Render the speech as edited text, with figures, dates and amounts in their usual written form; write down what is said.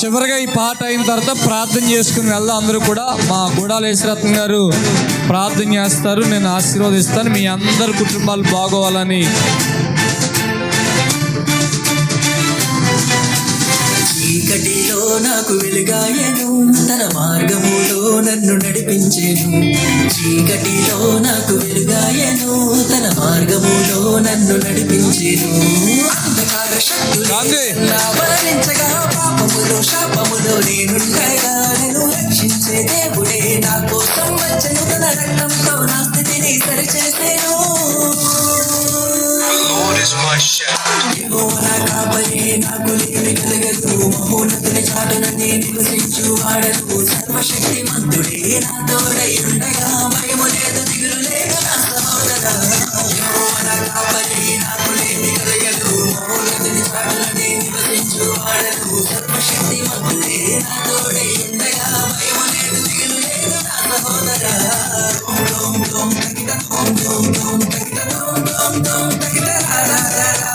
చివరిగా ఈ పాట అయిన తర్వాత ప్రార్థన చేసుకుని వెళ్దాం. అందరూ కూడా మా గూడాల యేసురత్నం గారు ప్రార్థన చేస్తారు, నేను ఆశీర్వదిస్తాను. మీ అందరి కుటుంబాలు బాగోవాలని. చీకటిలో నాకు వెలుగాయను, తన మార్గములో నన్ను నడిపించెను. చీకటిలో నాకు వెలుగాయను, తన మార్గములో నన్ను నడిపించెను. అంధకార శక్తులు ఆవరించగా, పాపములో శాపములో నేనుండగా, నన్ను రక్షించే దేవుడే నా కోసం వచ్చెను. తన రక్తంతో నా స్థితిని సరిచేసేను. యెహోవా కాపరి, నాకు లేమి కలగదు. మహోన్నతుని చాటున నేను నివసించు వాడను. సర్వశక్తిమంతుడే నా తోడై ఉండగా, భయము లేదు, దిగులు లేదు నా సహోదరా. యెహోవా కాపరి, నాకు లేమి కలగదు. మహోన్నతుని చాటున నేను నివసించు వాడను. సర్వశక్తిమంతుడే నా తోడై ఉండగా, భయము లేదు, దిగులు లేదు నా సహోదరా. దోం దోం తకిట దోం దోం దోం తకిట దోం దోం దోం తకిట రా రా రా రా.